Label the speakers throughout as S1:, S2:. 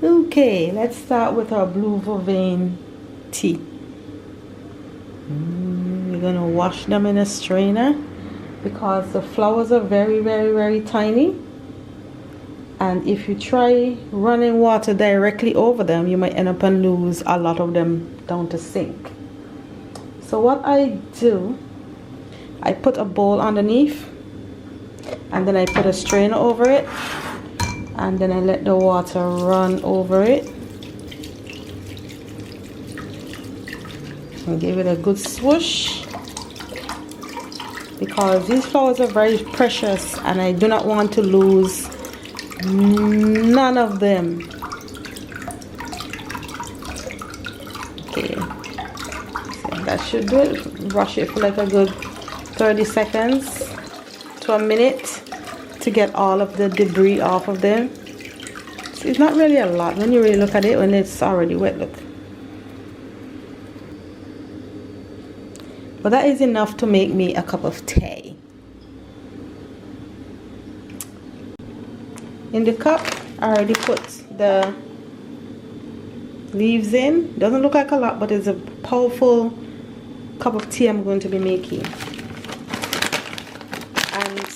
S1: Okay, let's start with our Blue Vervain tea. We're gonna wash them in a strainer because the flowers are very tiny, and if you try running water directly over them, you might end up and lose a lot of them down to sink. So what I do, I put a bowl underneath, and then I put a strainer over it, and then I let the water run over it and give it a good swoosh, because these flowers are very precious and I do not want to lose none of them. Okay, so that should do it. Brush it for like a good 30 seconds to a minute to get all of the debris off of them. It's not really a lot when you really look at it when it's already wet, look. But that is enough to make me a cup of tea. In the cup, I already put the leaves in. Doesn't look like a lot, but it's a powerful cup of tea I'm going to be making. And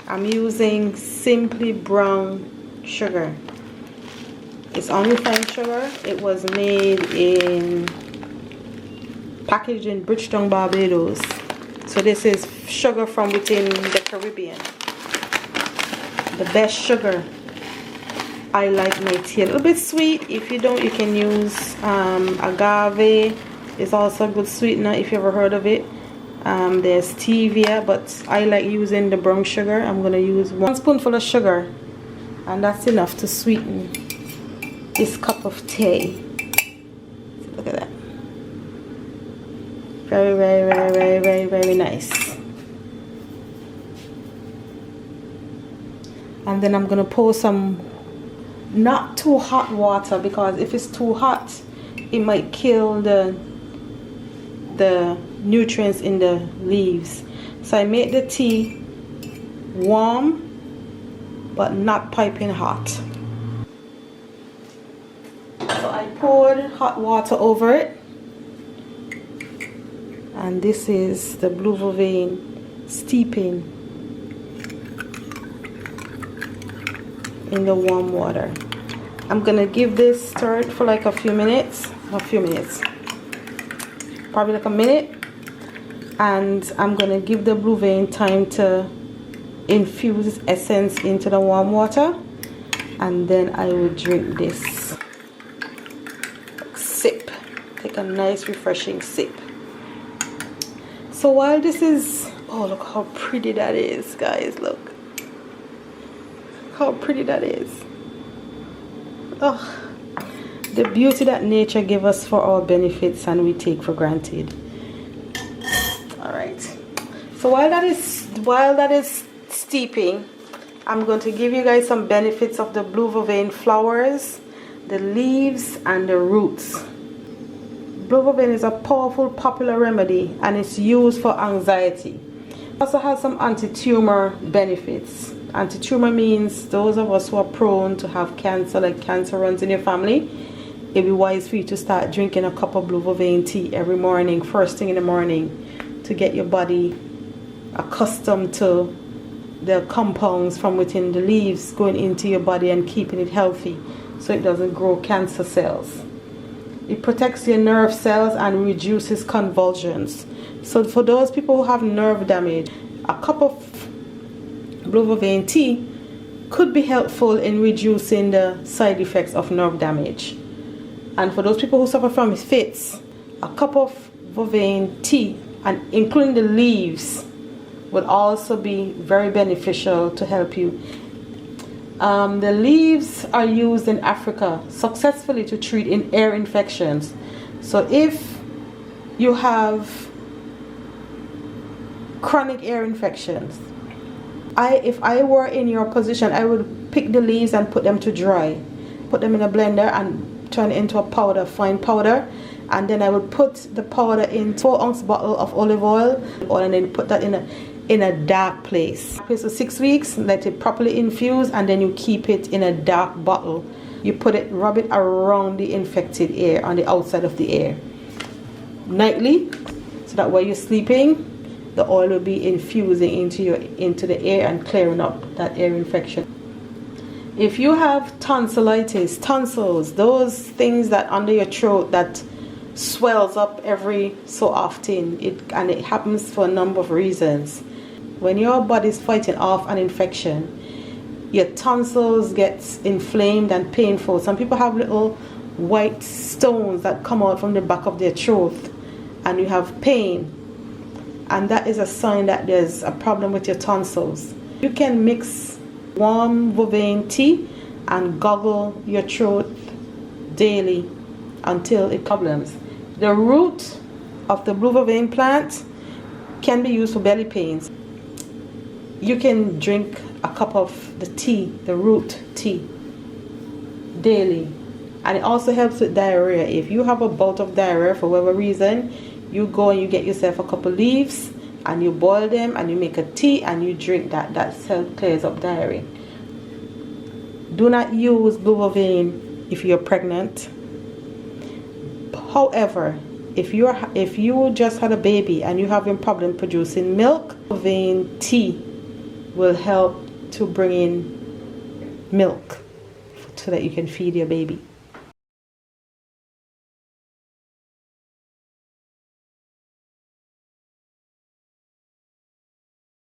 S1: I'm using Simply Brown sugar. It's unrefined sugar. It was made in, packaged in Bridgetown, Barbados. So this is sugar from within the Caribbean. The best sugar. I like my tea a little bit sweet. If you don't, you can use agave. It's also a good sweetener if you ever heard of it. There's stevia, but I like using the brown sugar. I'm going to use 1 spoonful of sugar, and that's enough to sweeten this cup of tea. So look at that. Very nice. And then I'm going to pour some not too hot water, because if it's too hot it might kill the nutrients in the leaves. So I made the tea warm but not piping hot. So I poured hot water over it, and this is the Blue Vervain steeping in the warm water. I'm gonna give this stir it for like a few minutes, probably like a minute, and I'm gonna give the Blue Vervain time to infuse its essence into the warm water, and then I will drink this. Sip, take a nice refreshing sip. So while this is, oh look how pretty that is, guys, look how pretty that is. Oh, the beauty that nature gives us for our benefits and we take for granted. All right, so while that is steeping, I'm going to give you guys some benefits of the Blue Vervain flowers, the leaves and the roots. Blue Vervain is a powerful popular remedy and it's used for anxiety. It also has some anti-tumor benefits. Anti-tumor means those of us who are prone to have cancer, like cancer runs in your family. It'd be wise for you to start drinking a cup of Blue Vervain tea every morning, first thing in the morning, to get your body accustomed to the compounds from within the leaves going into your body and keeping it healthy so it doesn't grow cancer cells. It protects your nerve cells and reduces convulsions. So for those people who have nerve damage, a cup of Blue Vervain tea could be helpful in reducing the side effects of nerve damage. And for those people who suffer from fits, a cup of Vervain tea, and including the leaves, would also be very beneficial to help you. The leaves are used in Africa successfully to treat ear infections. So if you have chronic ear infections, if I were in your position, I would pick the leaves and put them to dry, put them in a blender and turn it into a powder, fine powder, and then I would put the powder in 4-ounce bottle of olive oil, and then put that in a dark place. For 6 weeks, let it properly infuse, and then you keep it in a dark bottle You put it, rub it around the infected ear, on the outside of the ear, nightly, so that while you're sleeping, the oil will be infusing into the ear and clearing up that ear infection. If you have tonsillitis, tonsils, those things that under your throat that swells up every so often, and it happens for a number of reasons. When your body's fighting off an infection, your tonsils gets inflamed and painful. Some people have little white stones that come out from the back of their throat, and you have pain, and that is a sign that there's a problem with your tonsils. You can mix warm vervain tea and gargle your throat daily until it problems. The root of the blue vervain plant can be used for belly pains. You can drink a cup of the tea, the root tea, daily, and it also helps with diarrhea. If you have a bout of diarrhea for whatever reason, you go and you get yourself a couple leaves and you boil them and you make a tea and you drink that. That clears up diarrhea. Do not use blue vervain if you're pregnant. However, if you just had a baby and you're having problem producing milk, vervain tea will help to bring in milk so that you can feed your baby.